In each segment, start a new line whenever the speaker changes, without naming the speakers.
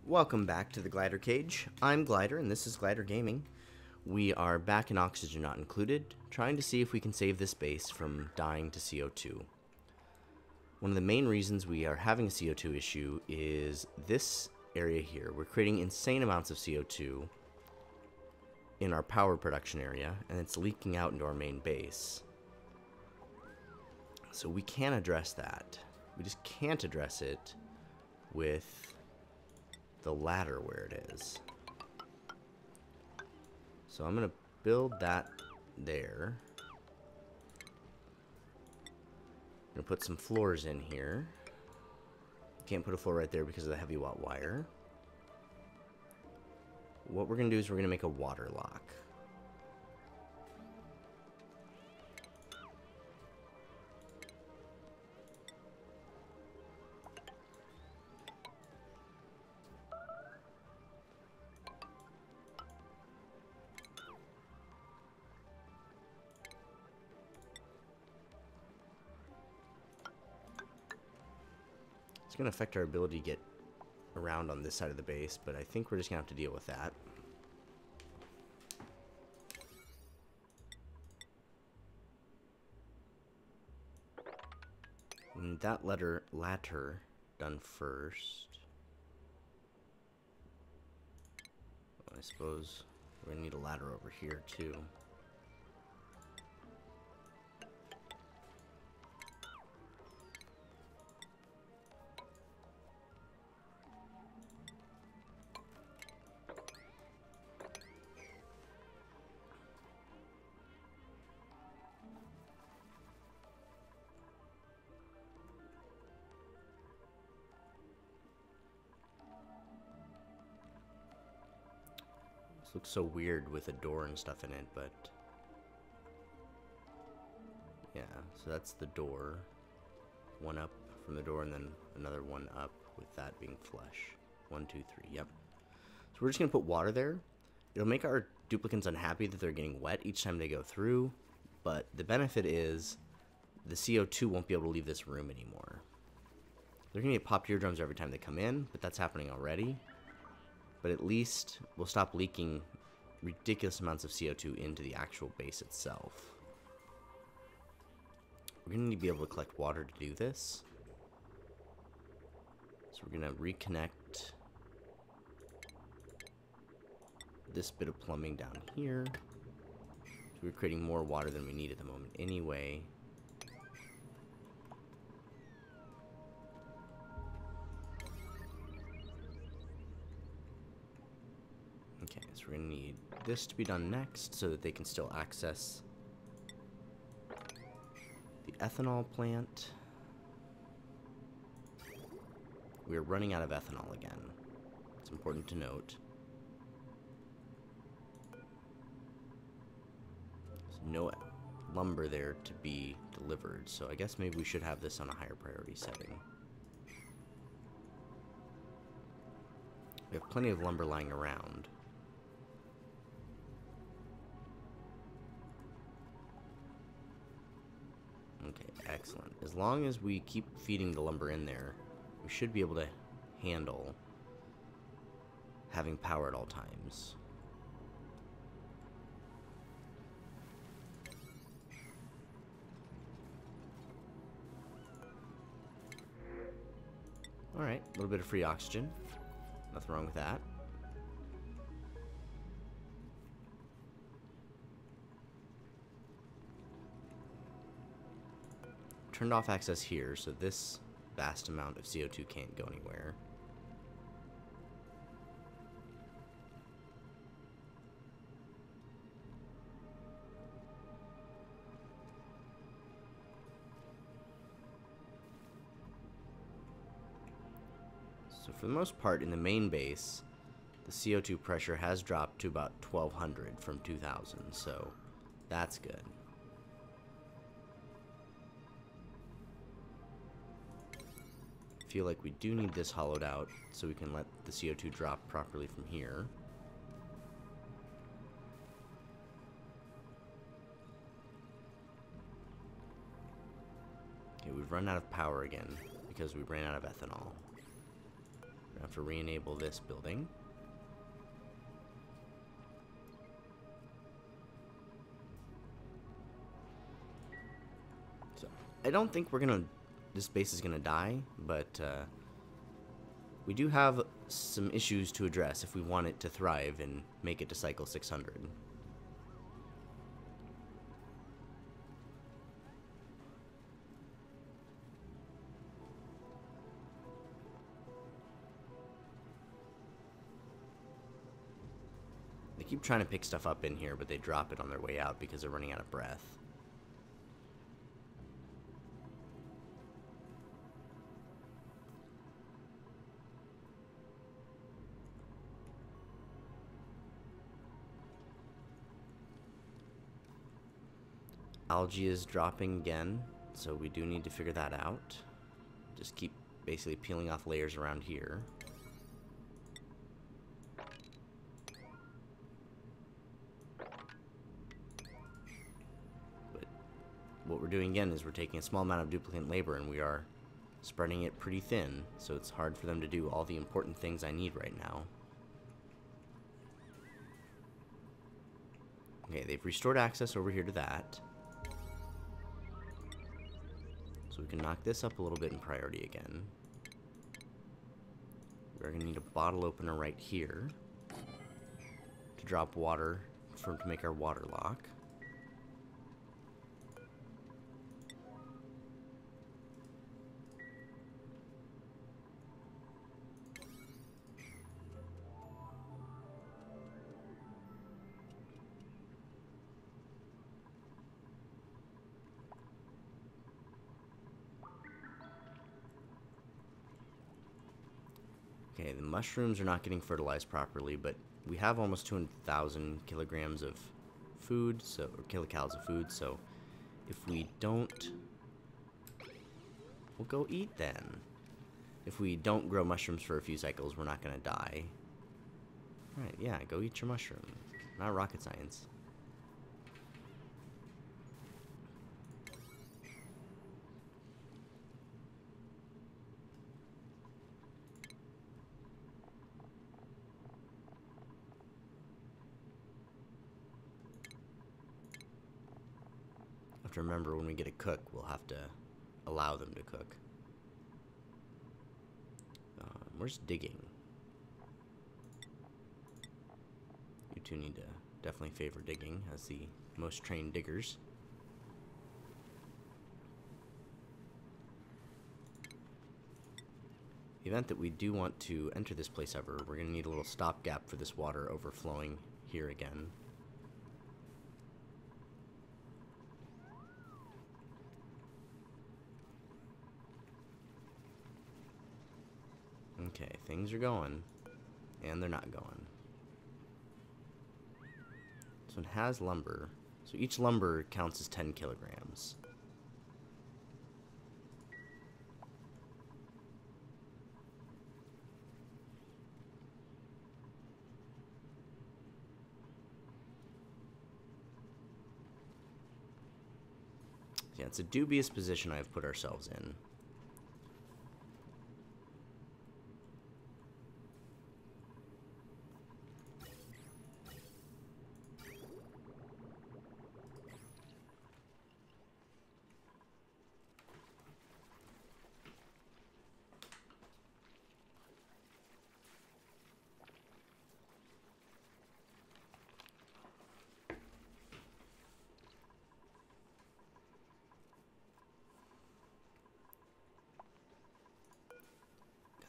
Welcome back to the GliderCage. I'm Glider and this is Glider Gaming. We are back in Oxygen Not Included, trying to see if we can save this base from dying to CO2. One of the main reasons we are having a CO2 issue is this area here. We're creating insane amounts of CO2 in our power production area, and it's leaking out into our main base. So we can address that. We just can't address it with the ladder where it is. So I'm going to build that there. I'm going to put some floors in here. Can't put a floor right there because of the heavy watt wire. What we're going to do is we're going to make a water lock. It's going to affect our ability to get around on this side of the base, but I think we're just going to have to deal with that. We need that ladder done first. I suppose we're going to need a ladder over here too. Looks so weird with a door and stuff in it, but yeah, so that's the door. One up from the door and then another one up with that being flush. 1, 2, 3, yep. So we're just gonna put water there. It'll make our duplicants unhappy that they're getting wet each time they go through, but the benefit is the CO2 won't be able to leave this room anymore. They're gonna get popped eardrums every time they come in, but that's happening already. But at least we'll stop leaking ridiculous amounts of CO2 into the actual base itself. We're going to need to be able to collect water to do this. So we're going to reconnect this bit of plumbing down here. So we're creating more water than we need at the moment anyway. Okay, so we're going to need this to be done next so that they can still access the ethanol plant. We are running out of ethanol again. It's important to note. There's no lumber there to be delivered, so I guess maybe we should have this on a higher priority setting. We have plenty of lumber lying around. Okay, excellent. As long as we keep feeding the lumber in there, we should be able to handle having power at all times. Alright, a little bit of free oxygen. Nothing wrong with that. Turned off access here, so this vast amount of CO2 can't go anywhere. So for the most part, in the main base, the CO2 pressure has dropped to about 1200 from 2000, so that's good. Feel like we do need this hollowed out so we can let the CO2 drop properly from here. Okay, we've run out of power again because we ran out of ethanol. We're gonna have to re-enable this building. So I don't think this base is gonna die, but we do have some issues to address if we want it to thrive and make it to cycle 600. They keep trying to pick stuff up in here, but they drop it on their way out because they're running out of breath. Algae is dropping again, so we do need to figure that out. Just keep basically peeling off layers around here. But what we're doing again is we're taking a small amount of duplicate labor and we are spreading it pretty thin, so it's hard for them to do all the important things I need right now. Okay, they've restored access over here to that. So we can knock this up a little bit in priority again. We're going to need a bottle opener right here to drop water to make our water lock. Okay, the mushrooms are not getting fertilized properly, but we have almost 200,000 kilograms of food, or kilocalories of food, so if we don't, we'll go eat then. If we don't grow mushrooms for a few cycles, we're not going to die. Alright, yeah, go eat your mushroom. Not rocket science. Remember, when we get a cook, we'll have to allow them to cook. Where's digging? You two need to definitely favor digging as the most trained diggers. In the event that we do want to enter this place ever, we're going to need a little stopgap for this water overflowing here again. Okay, things are going, and they're not going. This one has lumber, so each lumber counts as 10 kilograms. Yeah, it's a dubious position I've put ourselves in.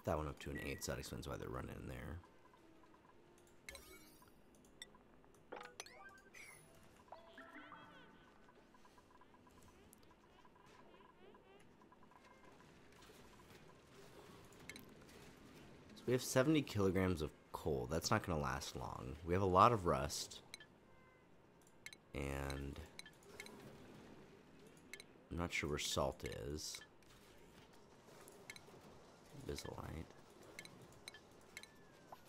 That one up to an 8, so that explains why they're running in there. So we have 70 kilograms of coal. That's not going to last long. We have a lot of rust. And I'm not sure where salt is. Visalite.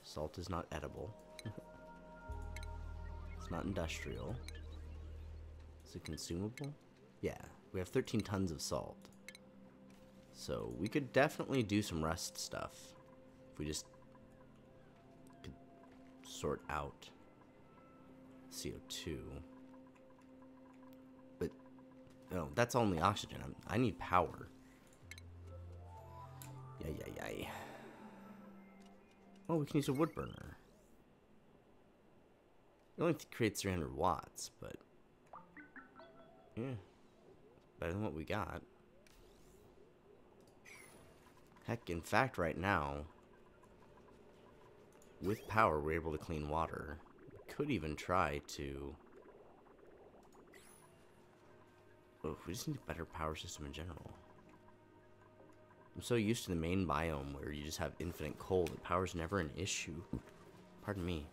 Salt is not edible. It's not industrial. Is it consumable? Yeah, we have 13 tons of salt. So we could definitely do some rust stuff if we just sort out CO2. But, no, that's only oxygen. I need power. Yay. Oh, we can use a wood burner. It only creates 300 watts, but yeah, better than what we got. Heck, in fact, right now, with power, we're able to clean water. We could even try to... Oh, we just need a better power system in general. I'm so used to the main biome where you just have infinite coal that power's never an issue. Pardon me.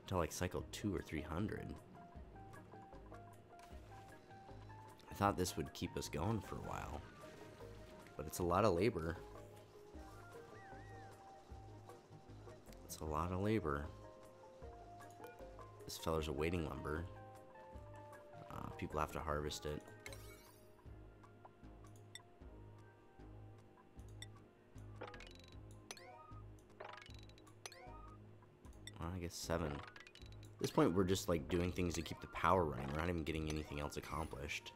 Until like cycle 2 or 300. I thought this would keep us going for a while. But it's a lot of labor. It's a lot of labor. This feller's awaiting lumber. People have to harvest it. I guess 7. At this point, we're just like doing things to keep the power running. We're not even getting anything else accomplished.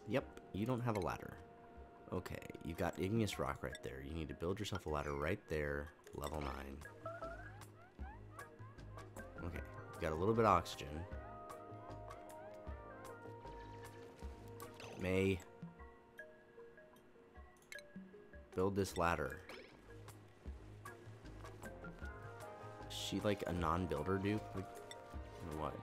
Yep, you don't have a ladder. Okay, you've got igneous rock right there. You need to build yourself a ladder right there, level 9. Okay, you've got a little bit of oxygen. May, build this ladder. Is she like a non-builder dupe? Like, or what?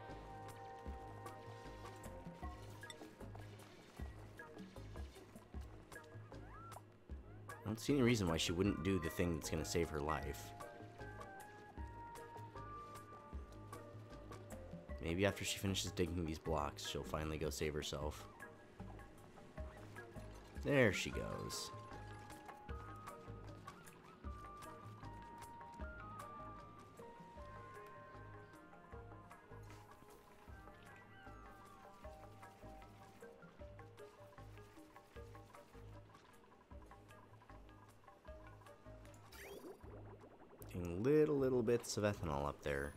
I don't see any reason why she wouldn't do the thing that's gonna save her life. Maybe after she finishes digging these blocks, she'll finally go save herself. There she goes. And little bits of ethanol up there.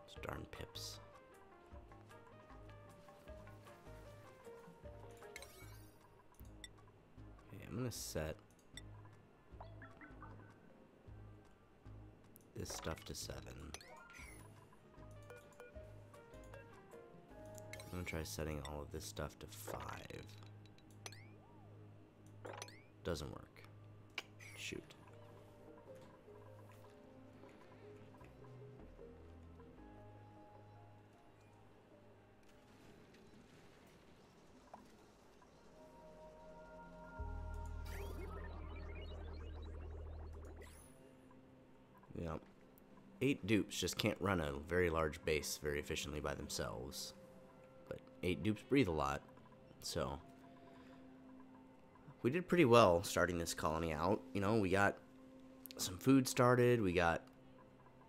Those darn pips. I'm gonna set this stuff to 7. I'm gonna try setting all of this stuff to 5. Doesn't work. Shoot. Yeah. 8 dupes just can't run a very large base very efficiently by themselves. But 8 dupes breathe a lot, so we did pretty well starting this colony out. You know, we got some food started, we got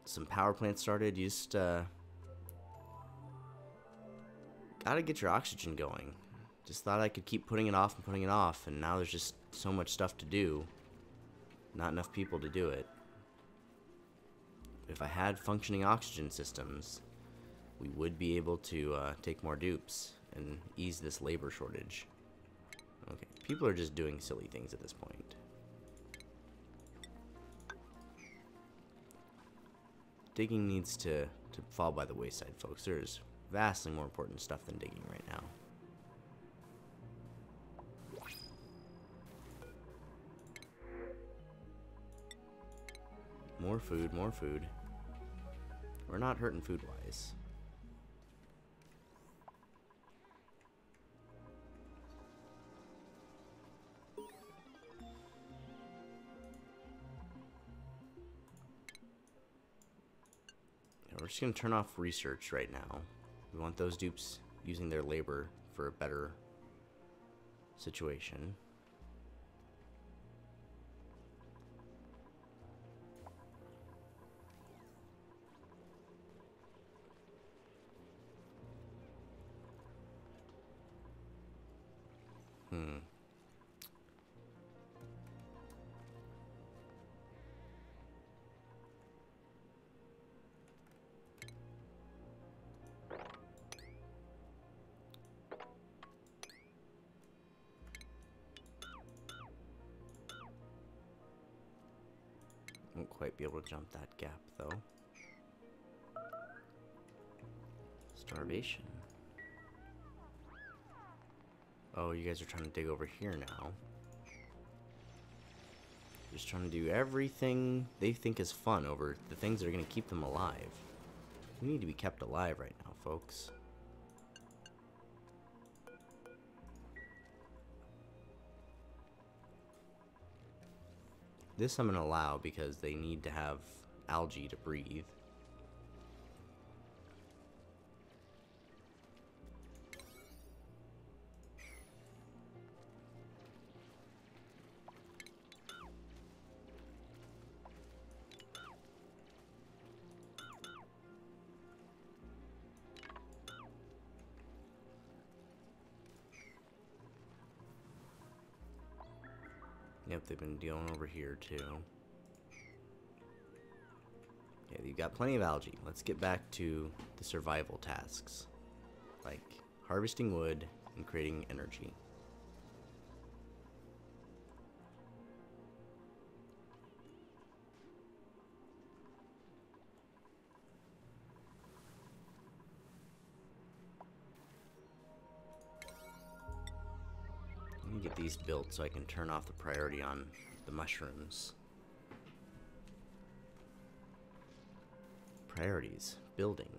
some power plants started. You just gotta get your oxygen going. Just thought I could keep putting it off, and now there's just so much stuff to do. Not enough people to do it. If I had functioning oxygen systems, we would be able to take more dupes and ease this labor shortage. Okay, people are just doing silly things at this point. Digging needs to fall by the wayside, folks. There's vastly more important stuff than digging right now. More food, more food. We're not hurting food-wise. We're just going to turn off research right now. We want those dupes using their labor for a better situation. Won't quite be able to jump that gap, though. Starvation. Oh, you guys are trying to dig over here now. Just trying to do everything they think is fun over the things that are going to keep them alive. We need to be kept alive right now, folks. This I'm going to allow because they need to have algae to breathe. Yep, they've been dealing over here too. Yeah, you've got plenty of algae. Let's get back to the survival tasks, like harvesting wood and creating energy. Let me get these built so I can turn off the priority on the mushrooms. Priorities. Building.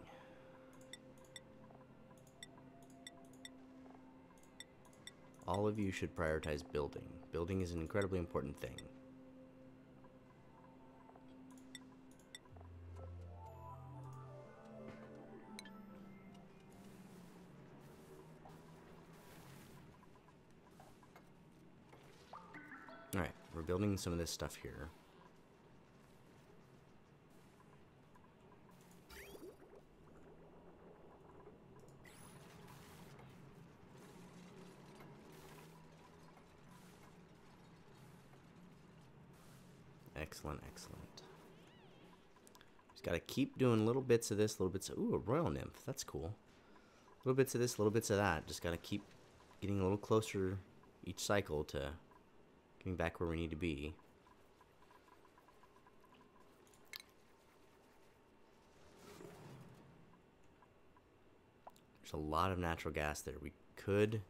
All of you should prioritize building. Building is an incredibly important thing. Alright, we're building some of this stuff here. Excellent, excellent. Just gotta keep doing little bits of this, little bits of... Ooh, a royal nymph. That's cool. Little bits of this, little bits of that. Just gotta keep getting a little closer each cycle to getting back where we need to be. There's a lot of natural gas there. We could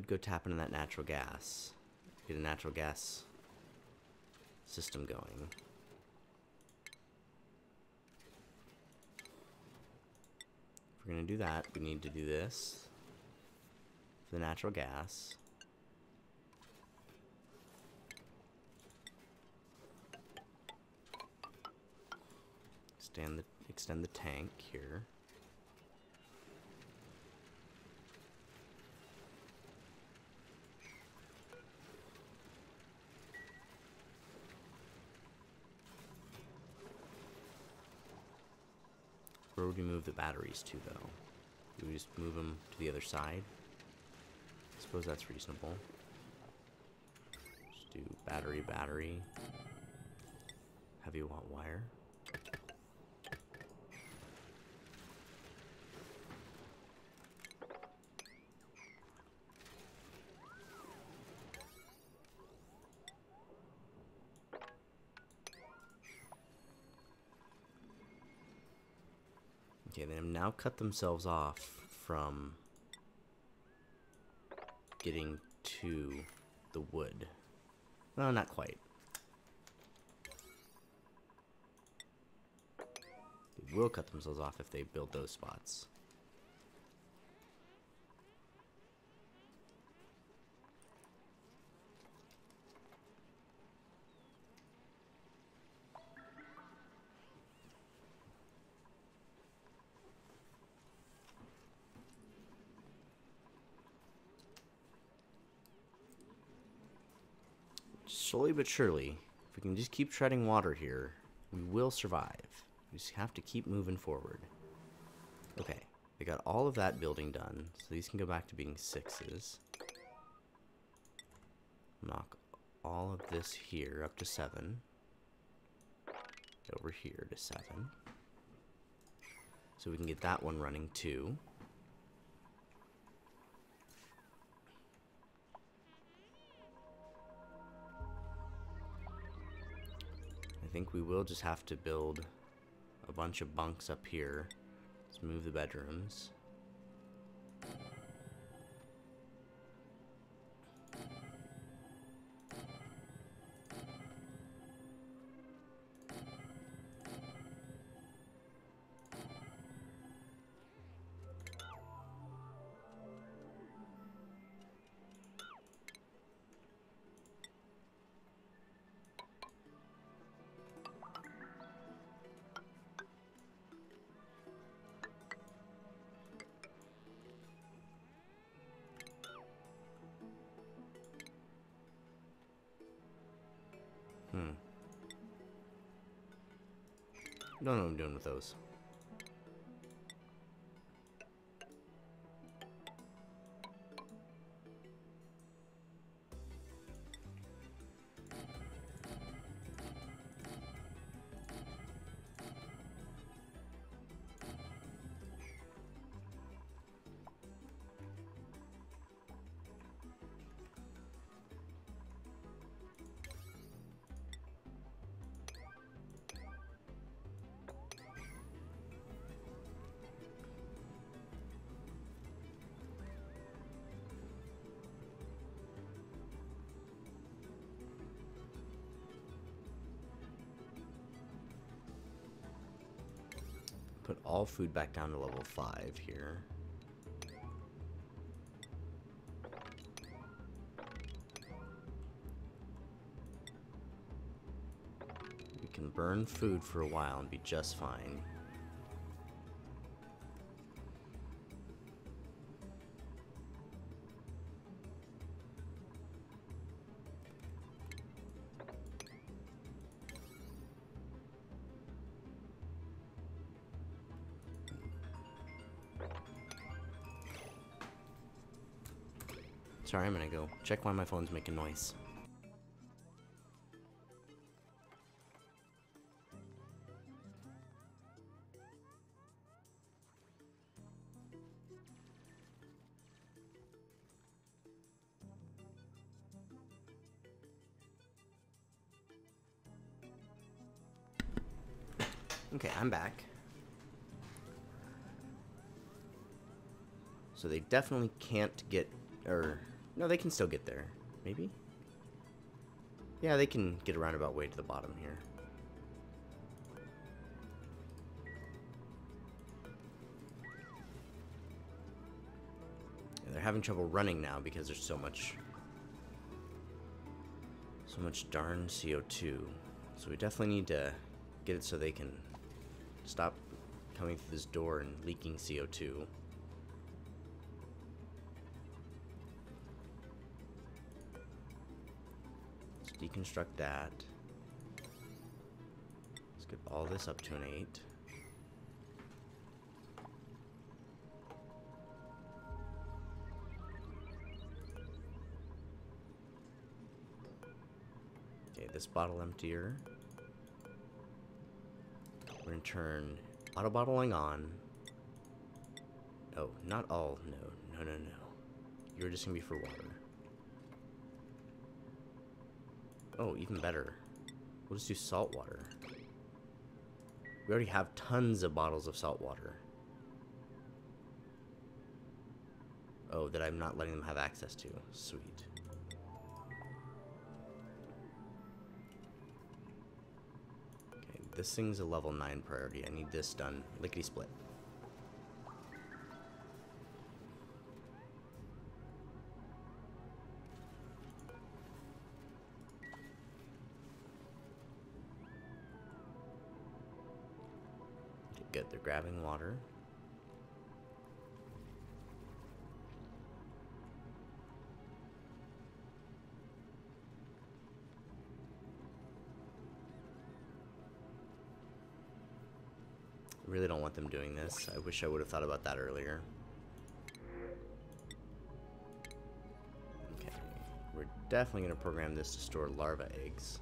go tap into that natural gas. Get a natural gas system going. If we're going to do that, we need to do this for the natural gas. Extend the tank here. Where would we move the batteries to, though? Do we just move them to the other side? I suppose that's reasonable. Just do battery, battery. Heavy watt wire. Okay, they have now cut themselves off from getting to the wood. Well, not quite. They will cut themselves off if they build those spots. Slowly but surely, if we can just keep treading water here, we will survive. We just have to keep moving forward. Okay, they got all of that building done, so these can go back to being 6s. Knock all of this here up to 7. Over here to 7. So we can get that one running too. think we will just have to build a bunch of bunks up here. Let's move the bedrooms. Don't know what I'm doing with those. Put all food back down to level 5 here. We can burn food for a while and be just fine. Sorry, I'm gonna go check why my phone's making noise. Okay, I'm back. So they definitely can't get, or no, they can still get there. Maybe? Yeah, they can get a roundabout way to the bottom here. Yeah, they're having trouble running now because there's so much darn CO2. So we definitely need to get it so they can stop coming through this door and leaking CO2. Deconstruct that. Let's get all this up to an 8. Okay, this bottle emptier. We're gonna turn auto bottling on. Oh, not all. No. You're just gonna be for water. Oh, even better. We'll just do salt water. We already have tons of bottles of salt water. Oh, that I'm not letting them have access to. Sweet. Okay, this thing's a level 9 priority. I need this done. Lickety split. Good, they're grabbing water. I really don't want them doing this. I wish I would have thought about that earlier. Okay, we're definitely going to program this to store larva eggs.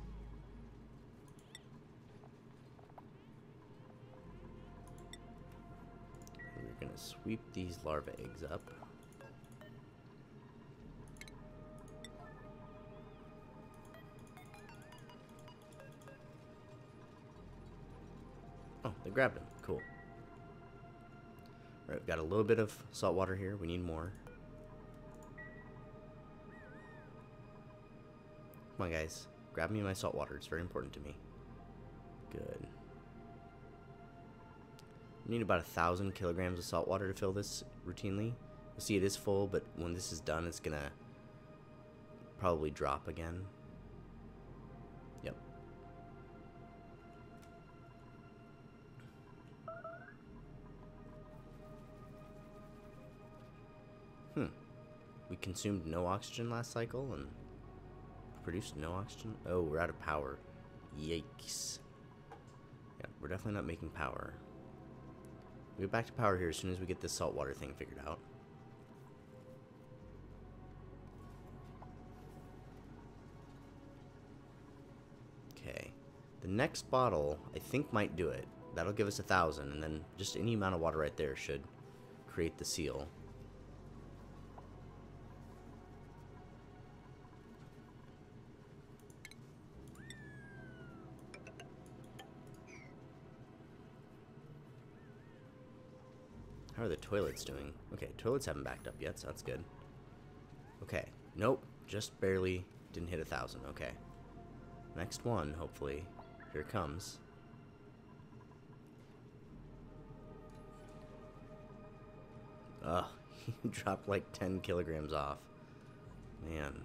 We're going to sweep these larva eggs up. I grabbed him. Cool. Alright, we've got a little bit of salt water here. We need more. Come on, guys. Grab me my salt water. It's very important to me. Good. We need about 1,000 kilograms of salt water to fill this routinely. You'll see it is full, but when this is done, it's gonna probably drop again. Yep. We consumed no oxygen last cycle and produced no oxygen. Oh, we're out of power. Yikes. Yeah, we're definitely not making power. We'll get back to power here as soon as we get this saltwater thing figured out. Okay. The next bottle, I think, might do it. That'll give us 1,000, and then just any amount of water right there should create the seal. How are the toilets doing? Okay, toilets haven't backed up yet, so that's good. Okay, nope, just barely didn't hit 1,000. Okay, next one, hopefully. Here it comes. Ugh, he dropped like 10 kilograms off. Man.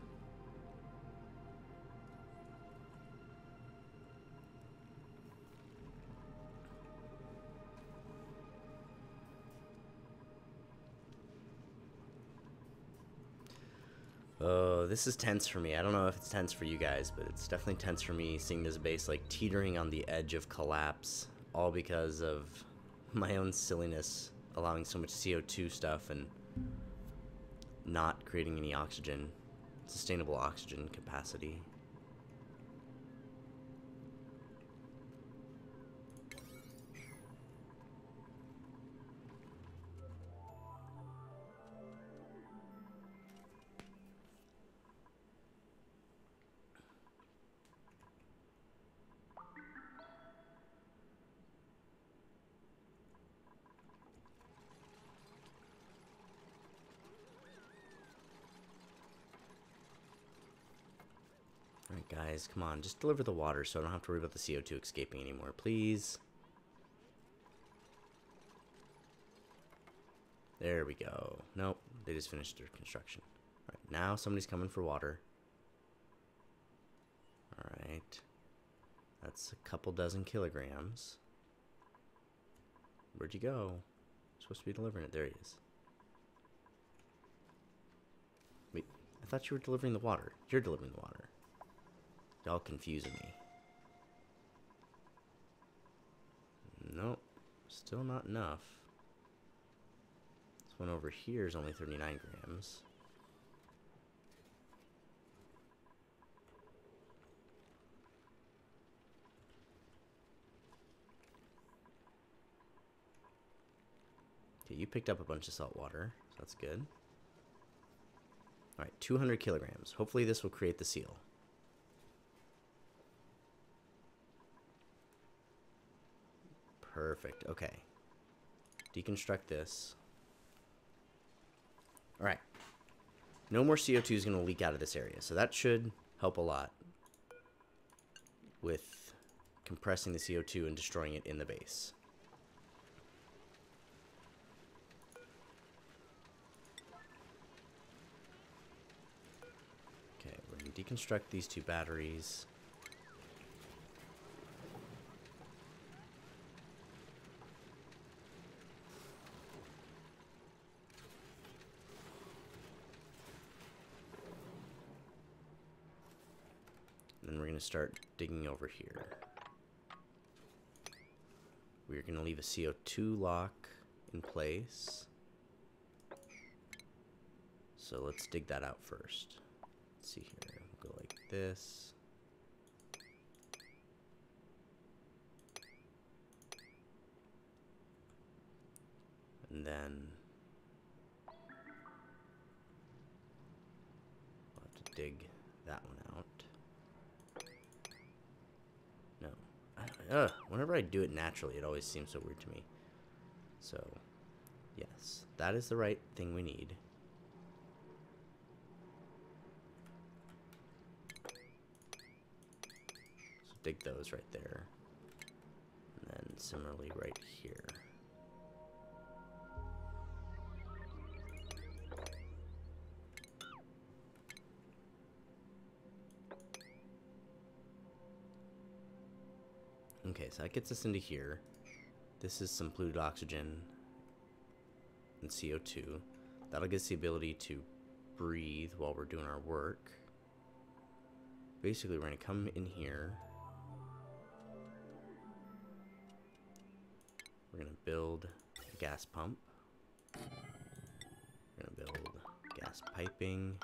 Oh, this is tense for me. I don't know if it's tense for you guys, but it's definitely tense for me seeing this base like teetering on the edge of collapse, all because of my own silliness, allowing so much CO2 stuff and not creating any oxygen, sustainable oxygen capacity. Alright guys, come on, just deliver the water so I don't have to worry about the CO2 escaping anymore, please. There we go. Nope, they just finished their construction. Alright, now somebody's coming for water. Alright. That's a couple dozen kilograms. Where'd you go? I'm supposed to be delivering it. There he is. Wait, I thought you were delivering the water. You're delivering the water. Y'all confusing me. Nope. Still not enough. This one over here is only 39 grams. Okay, you picked up a bunch of salt water, so that's good. Alright, 200 kilograms. Hopefully this will create the seal. Perfect. Okay. Deconstruct this. Alright. No more CO2 is going to leak out of this area, so that should help a lot with compressing the CO2 and destroying it in the base. Okay, we're going to deconstruct these two batteries. Then we're going to start digging over here. We're going to leave a CO2 lock in place. So let's dig that out first. Let's see here. We'll go like this. And then we'll have to dig that one out. No. Whenever I do it naturally, it always seems so weird to me. So, yes, that is the right thing we need. So dig those right there. And then similarly right here. Okay, so that gets us into here. This is some polluted oxygen and CO2. That'll give us the ability to breathe while we're doing our work. Basically, we're going to come in here. We're going to build a gas pump. We're going to build gas piping.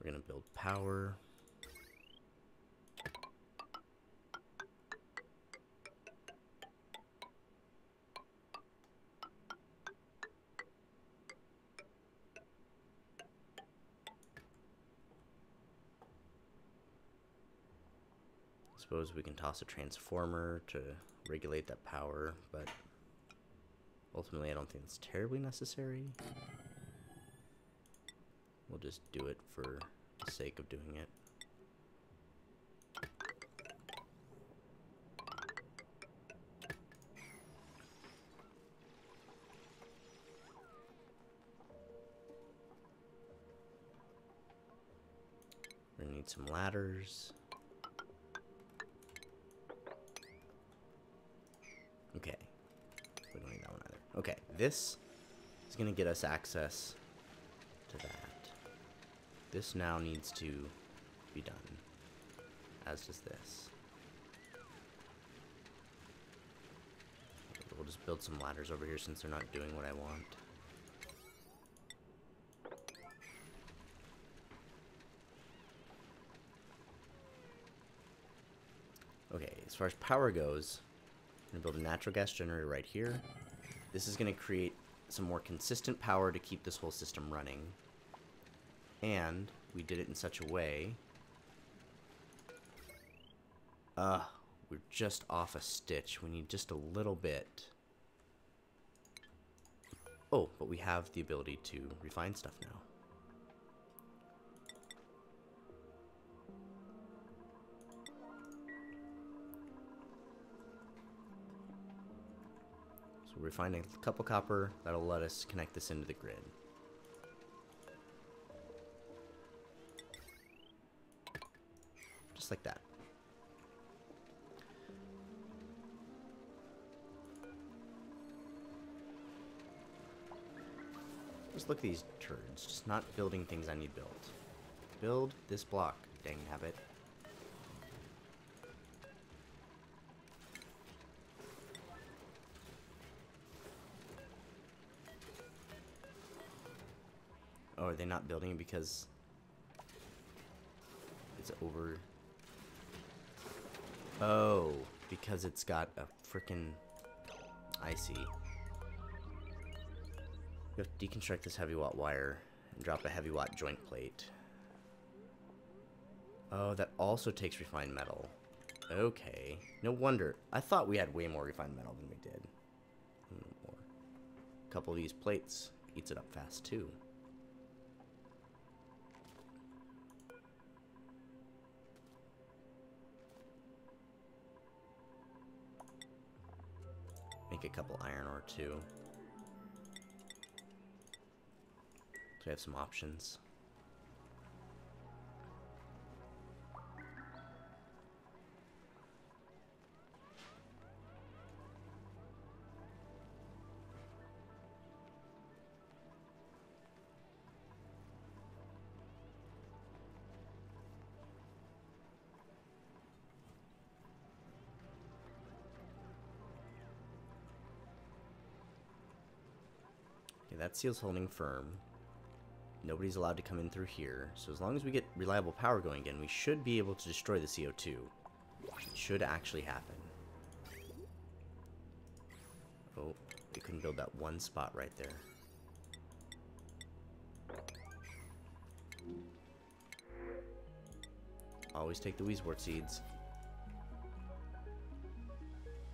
We're going to build power. Suppose we can toss a transformer to regulate that power, but ultimately I don't think it's terribly necessary. We'll just do it for the sake of doing it. We're gonna need some ladders. Okay. We don't need that one either. Okay, this is gonna get us access to that. This now needs to be done, as does this. We'll just build some ladders over here since they're not doing what I want. Okay, as far as power goes, I'm going to build a natural gas generator right here. This is going to create some more consistent power to keep this whole system running. And we did it in such a way. We're just off a stitch. We need just a little bit. Oh, but we have the ability to refine stuff now. So we're refining a couple copper. That'll let us connect this into the grid. Just like that. Just look at these turds. Just not building things I need built. Build this block, dang nabbit. Oh, are they not building it because it's over? Oh, because it's got a frickin'... I see. We have to deconstruct this heavy watt wire and drop a heavy watt joint plate. Oh, that also takes refined metal. Okay. No wonder. I thought we had way more refined metal than we did. More. A couple of these plates eats it up fast too. Make a couple iron ore too. So we have some options. That seal's holding firm. Nobody's allowed to come in through here. So as long as we get reliable power going again, we should be able to destroy the CO2. It should actually happen. Oh, we couldn't build that one spot right there. Always take the Weezwort seeds.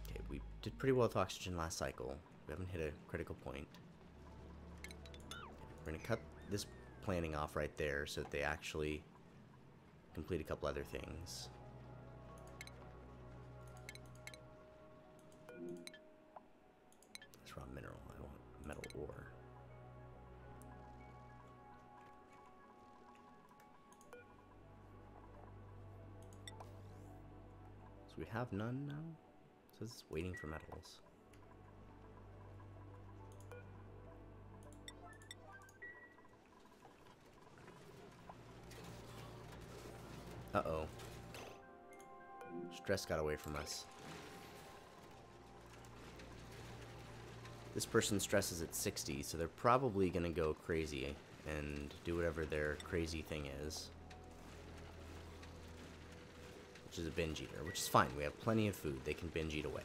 Okay, we did pretty well with oxygen last cycle. We haven't hit a critical point. We're going to cut this planting off right there so that they actually complete a couple other things. That's raw mineral. I want metal ore. So we have none now? So it's waiting for metals. Uh-oh. Stress got away from us. This person's stress is at 60, so they're probably going to go crazy and do whatever their crazy thing is. Which is a binge eater, which is fine. We have plenty of food. They can binge eat away.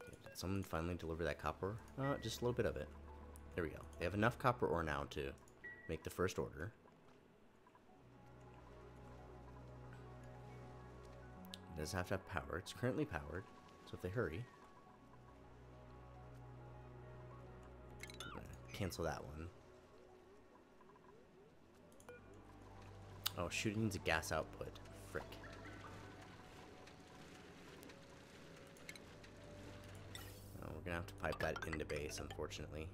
Okay, did someone finally deliver that copper? Just a little bit of it. There we go. They have enough copper ore now to make the first order. It does have to have power. It's currently powered, so if they hurry. I'm gonna cancel that one. Oh shoot, it needs a gas output. Frick. Oh, we're gonna have to pipe that into base, unfortunately.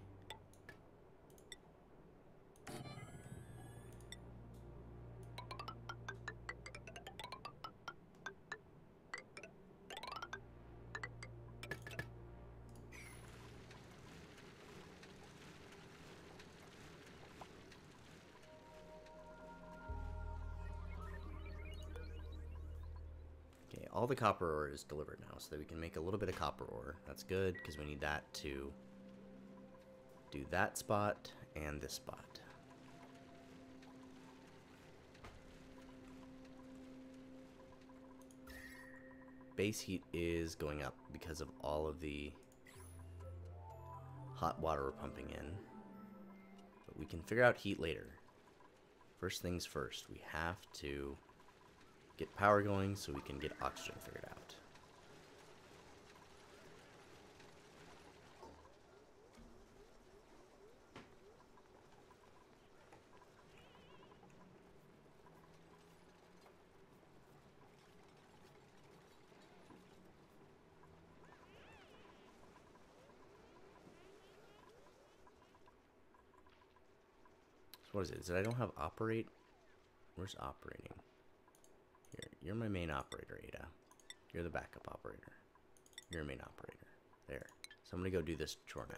All the copper ore is delivered now, so that we can make a little bit of copper ore. That's good, because we need that to do that spot and this spot. Base heat is going up because of all of the hot water we're pumping in. But we can figure out heat later. First things first, we have to get power going so we can get oxygen figured out. So what is it? Is it I don't have operate? Where's operating? Here, you're my main operator, Ada. You're the backup operator. You're a main operator. There. So I'm gonna go do this chore now.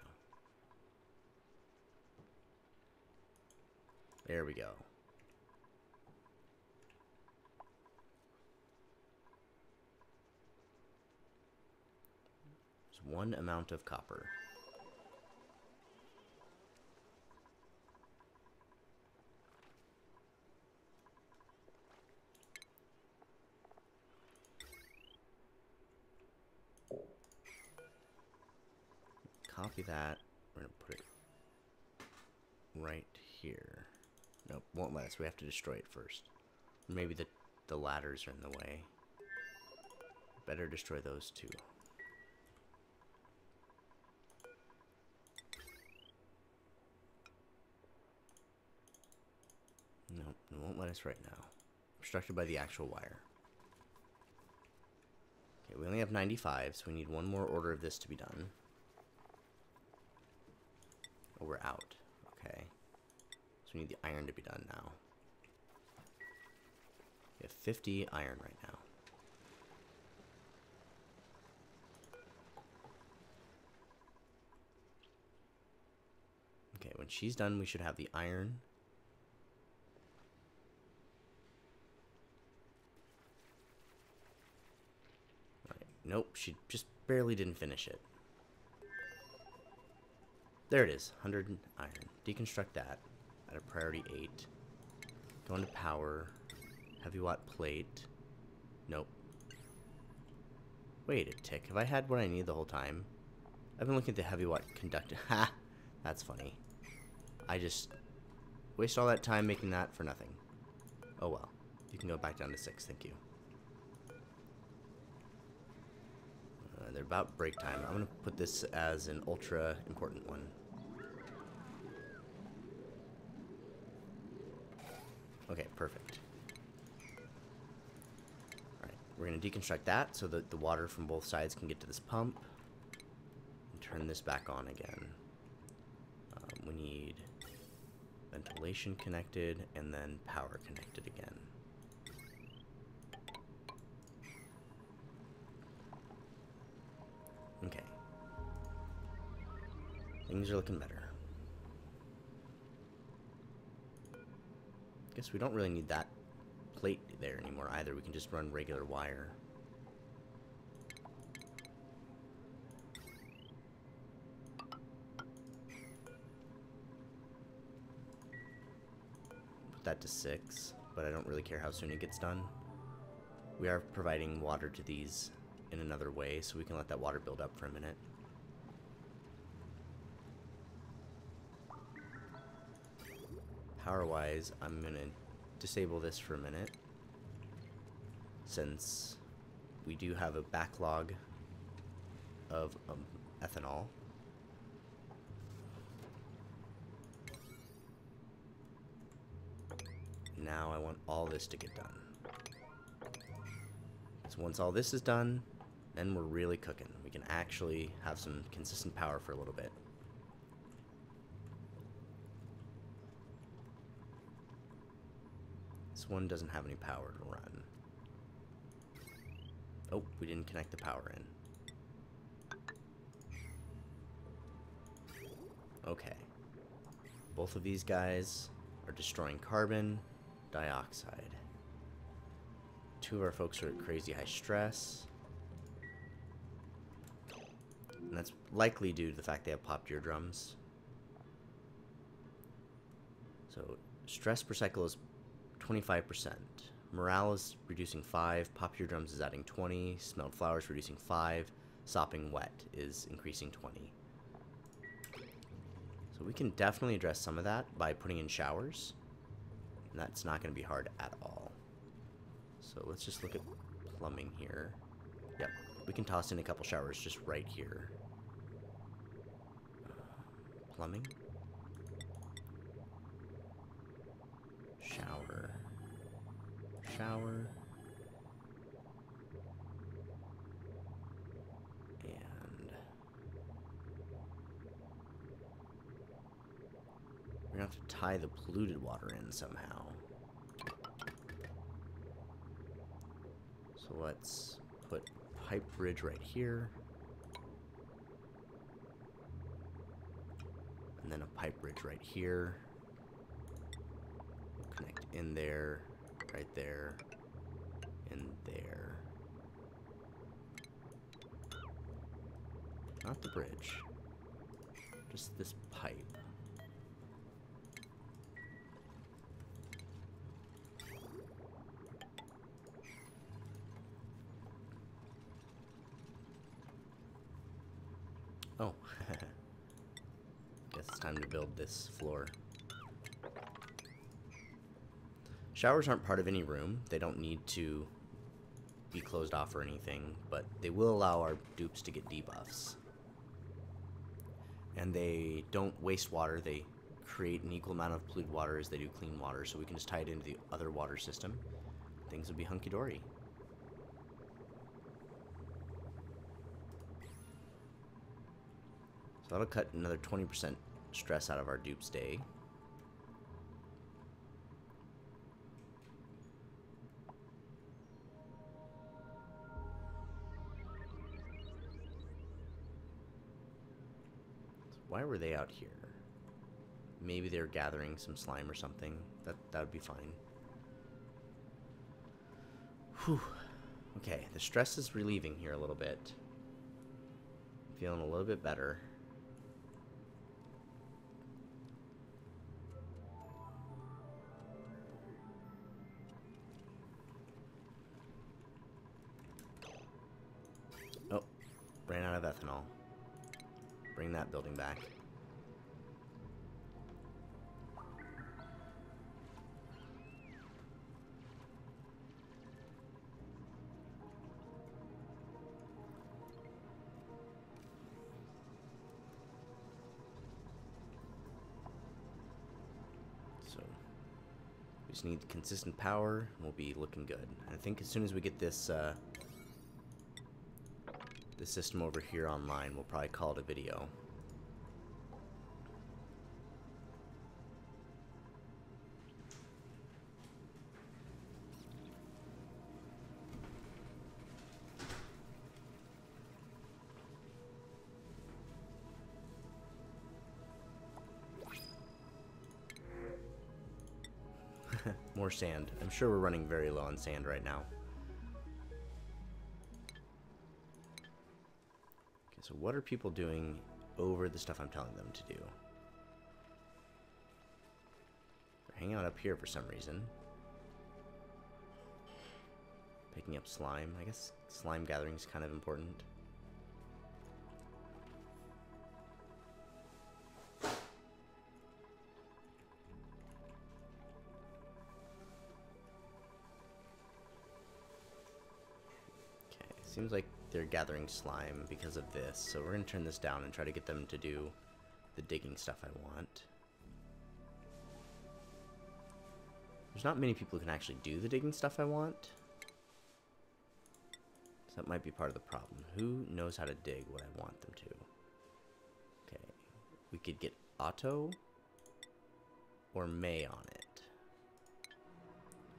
There we go. There's one amount of copper. Copy that. We're going to put it right here. Nope, won't let us. We have to destroy it first. Maybe the ladders are in the way. Better destroy those two. Nope, it won't let us right now. Obstructed by the actual wire. Okay, we only have 95, so we need one more order of this to be done. Oh, we're out. Okay. So we need the iron to be done now. We have 50 iron right now. Okay, when she's done, we should have the iron. Alright, nope, she just barely didn't finish it. There it is, 100 iron. Deconstruct that at a priority 8. Go into power. Heavy watt plate. Nope. Wait a tick. Have I had what I need the whole time? I've been looking at the heavy watt conductor. Ha! That's funny. I just waste all that time making that for nothing. Oh well. You can go back down to 6. Thank you. They're about break time. I'm going to put this as an ultra important one. Okay, perfect. Alright, we're going to deconstruct that so that the water from both sides can get to this pump. And turn this back on again. We need ventilation connected and then power connected again. Okay. Things are looking better. Guess we don't really need that plate there anymore either. We can just run regular wire. Put that to 6, but I don't really care how soon it gets done. We are providing water to these in another way, so we can let that water build up for a minute. Power-wise, I'm going to disable this for a minute, since we do have a backlog of ethanol. Now I want all this to get done. So once all this is done, then we're really cooking. We can actually have some consistent power for a little bit. This one doesn't have any power to run. Oh, we didn't connect the power in. Okay. Both of these guys are destroying carbon dioxide. 2 of our folks are at crazy high stress. And that's likely due to the fact they have popped eardrums. So stress per cycle is 25%. Morale is reducing 5. Popped eardrums is adding 20. Smelled flowers reducing 5. Sopping wet is increasing 20. So we can definitely address some of that by putting in showers. And that's not going to be hard at all. So let's just look at plumbing here. Yep, we can toss in a couple showers just right here. Plumbing. Shower. Shower. And we're gonna have to tie the polluted water in somehow. So let's put pipe bridge right here. And then a pipe bridge right here. We'll connect in there, right there, and there. Not the bridge. Just this pipe. Oh. Guess it's time to build this floor. Showers aren't part of any room. They don't need to be closed off or anything, but they will allow our dupes to get debuffs. And they don't waste water. They create an equal amount of polluted water as they do clean water, so we can just tie it into the other water system. Things will be hunky-dory. So that'll cut another 20% stress out of our dupe's day. So why were they out here? Maybe they're gathering some slime or something. That would be fine. Whew. Okay, the stress is relieving here a little bit. Feeling a little bit better. ran out of ethanol. Bring that building back. So we just need consistent power, and we'll be looking good. And I think as soon as we get this this system over here online, we'll probably call it a video. More sand. I'm sure we're running very low on sand right now. Okay, so what are people doing over the stuff I'm telling them to do? They're hanging out up here for some reason. Picking up slime. I guess slime gathering is kind of important. Seems like they're gathering slime because of this, so we're going to turn this down and try to get them to do the digging stuff I want. There's not many people who can actually do the digging stuff I want. So that might be part of the problem. Who knows how to dig what I want them to? Okay, we could get Otto or May on it.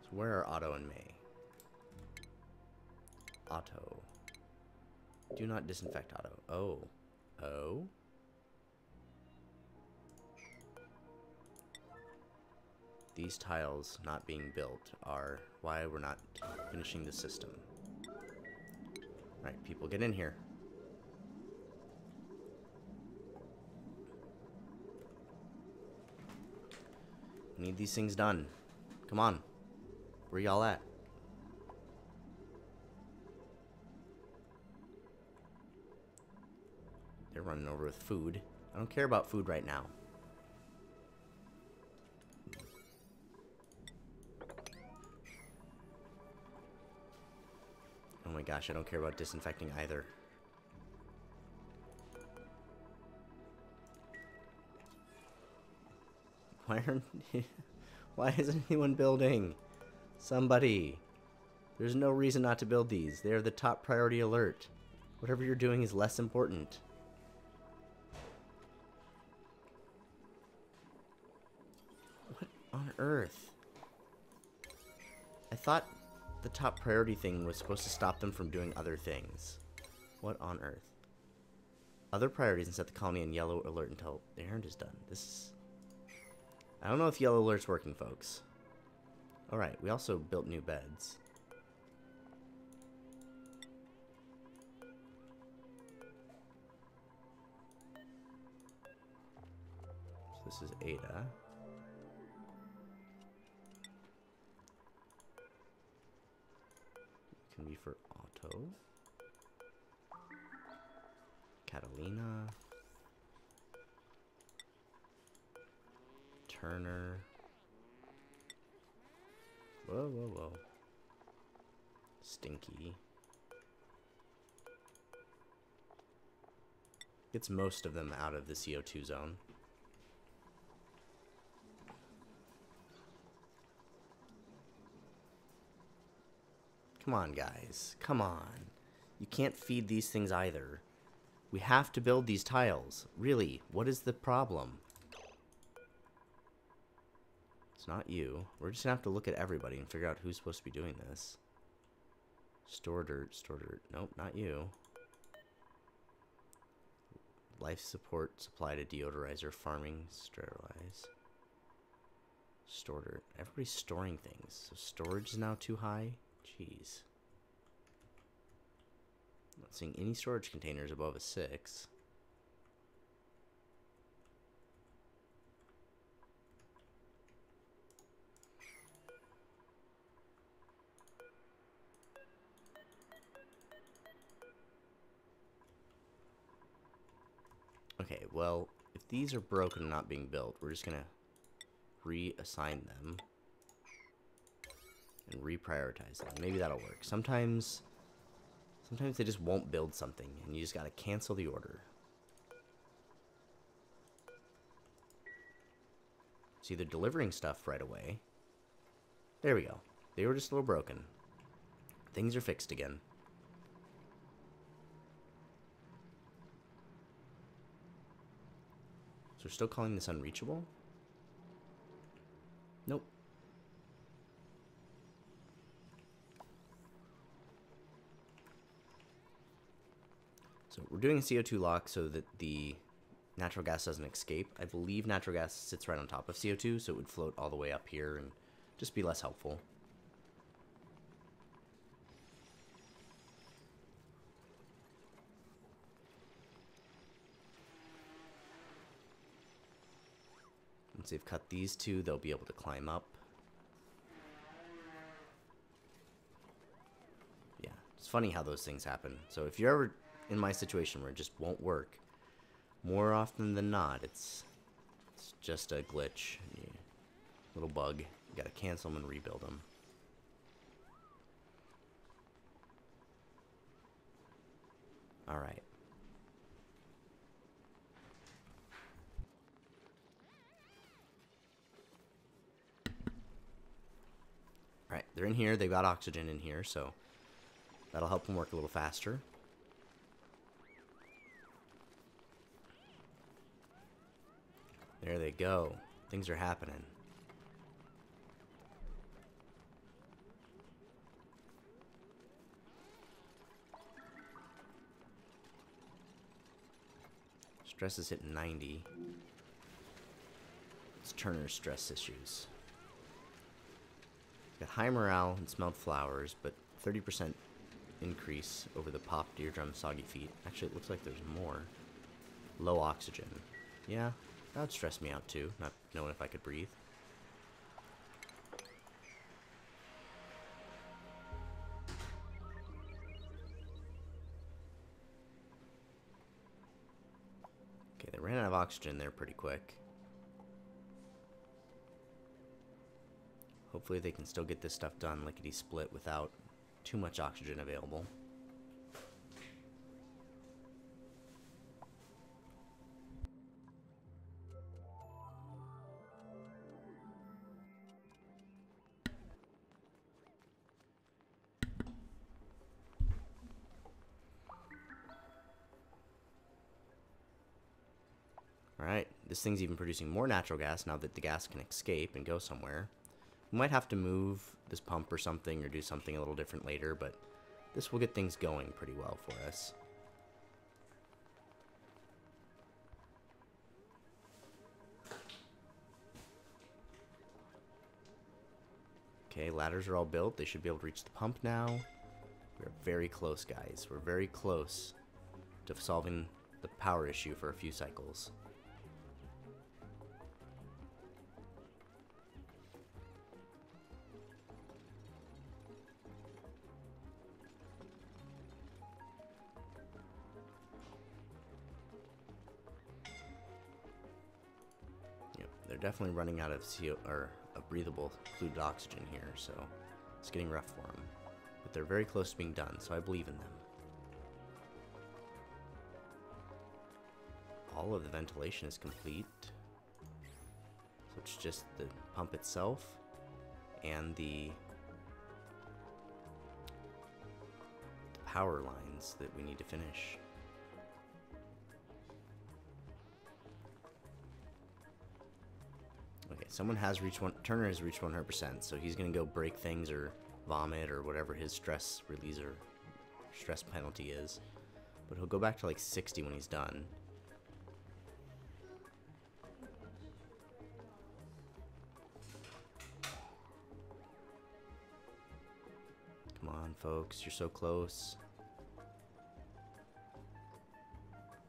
So where are Otto and May? Otto. Do not disinfect Otto. Oh. Oh. These tiles not being built are why we're not finishing the system. Alright, people, get in here. We need these things done. Come on. Where y'all at? They're running over with food. I don't care about food right now. Oh my gosh, I don't care about disinfecting either. Why isn't anyone building? Somebody. There's no reason not to build these. They are the top priority alert. Whatever you're doing is less important. On Earth. I thought the top priority thing was supposed to stop them from doing other things. What on Earth? Other priorities and set the colony in yellow alert until the errand is done. This is... I don't know if yellow alert's working, folks. Alright, we also built new beds. So this is Ada. Can be for Otto. Catalina. Turner. Whoa, whoa, whoa. Stinky. Gets most of them out of the CO2 zone. Come on, guys. Come on. You can't feed these things either. We have to build these tiles. Really, what is the problem? It's not you. We're just gonna have to look at everybody and figure out who's supposed to be doing this. Store dirt, store dirt. Nope, not you. Life support, supply to deodorizer, farming, sterilize. Store dirt. Everybody's storing things. So storage is now too high? Jeez. Not seeing any storage containers above a 6. Okay, well, if these are broken and not being built, we're just gonna reassign them and reprioritize them. Maybe that'll work. Sometimes they just won't build something, and you just gotta cancel the order. See, they're delivering stuff right away. There we go. They were just a little broken. Things are fixed again. So we're still calling this unreachable? Nope. So we're doing a CO2 lock so that the natural gas doesn't escape. I believe natural gas sits right on top of CO2, so it would float all the way up here and just be less helpful. Once they've cut these two, they'll be able to climb up. Yeah, it's funny how those things happen. So if you're ever in my situation where it just won't work, more often than not, it's just a glitch. Yeah. Little bug. You gotta cancel them and rebuild them. Alright. Alright, they're in here. They've got oxygen in here, so that'll help them work a little faster. There they go. Things are happening. Stress is hitting 90. It's Turner's stress issues. Got high morale and smelled flowers, but 30% increase over the popped eardrum soggy feet. Actually, it looks like there's more. Low oxygen. Yeah, that would stress me out too, not knowing if I could breathe. Okay, they ran out of oxygen there pretty quick. Hopefully they can still get this stuff done lickety-split without too much oxygen available. Alright, this thing's even producing more natural gas now that the gas can escape and go somewhere. We might have to move this pump or something or do something a little different later, but this will get things going pretty well for us. Okay, ladders are all built. They should be able to reach the pump now. We're very close, guys. We're very close to solving the power issue for a few cycles. They're definitely running out of breathable fluid oxygen here, so it's getting rough for them. But they're very close to being done, so I believe in them. All of the ventilation is complete. So it's just the pump itself and the power lines that we need to finish. Okay, someone has reached Turner has reached 100%, so he's gonna go break things or vomit or whatever his stress release or stress penalty is. But he'll go back to like 60 when he's done. Come on, folks, you're so close.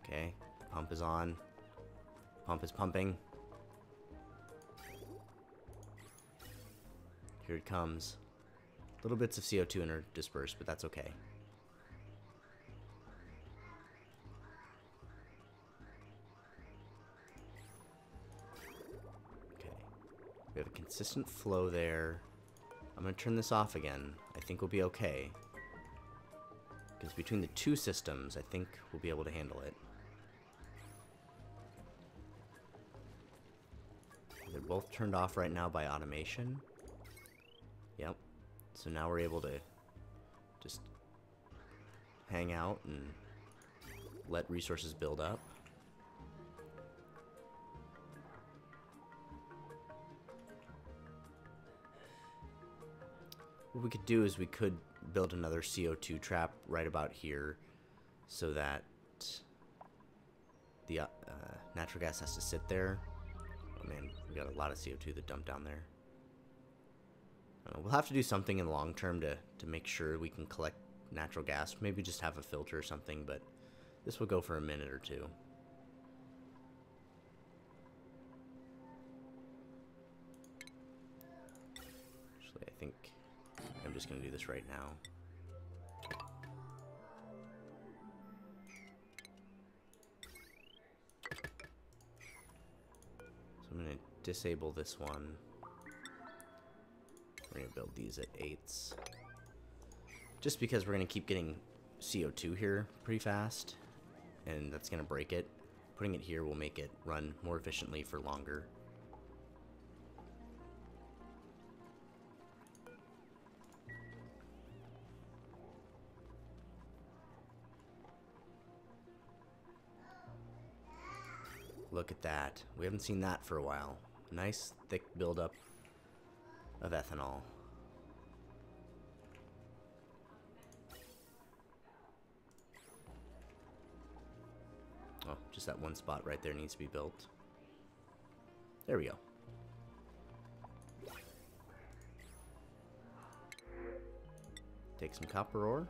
Okay, pump is on. Pump is pumping. Here it comes. Little bits of CO2 are dispersed, but that's okay. We have a consistent flow there. I'm going to turn this off again. I think we'll be okay. Because between the two systems, I think we'll be able to handle it. They're both turned off right now by automation. Yep. So now we're able to just hang out and let resources build up. What we could do is we could build another CO2 trap right about here so that the natural gas has to sit there. Oh man, we got a lot of CO2 that dumped down there. We'll have to do something in the long term to make sure we can collect natural gas. Maybe just have a filter or something, but this will go for a minute or two. Actually, I think I'm just going to do this right now. So I'm going to disable this one. We're going to build these at 8s. Just because we're going to keep getting CO2 here pretty fast, and that's going to break it. Putting it here will make it run more efficiently for longer. Look at that. We haven't seen that for a while. Nice thick buildup of ethanol. Oh, just that one spot right there needs to be built. There we go. Take some copper ore.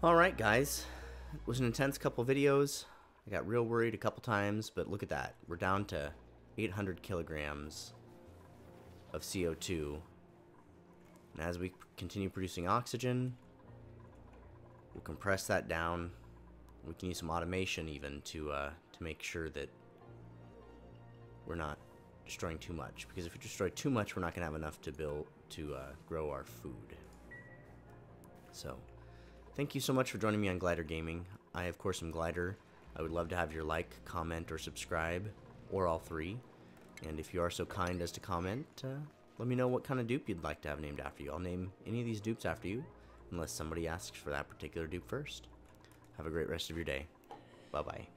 Alright guys, it was an intense couple videos. I got real worried a couple times, but look at that. We're down to 800 kilograms of CO2. And as we continue producing oxygen, we'll compress that down. We can use some automation even to make sure that we're not destroying too much. Because if we destroy too much, we're not going to have enough to grow our food. So, thank you so much for joining me on Glider Gaming. I, of course, am Glider. I would love to have your like, comment, or subscribe, or all three. And if you are so kind as to comment, let me know what kind of dupe you'd like to have named after you. I'll name any of these dupes after you, unless somebody asks for that particular dupe first. Have a great rest of your day. Bye-bye.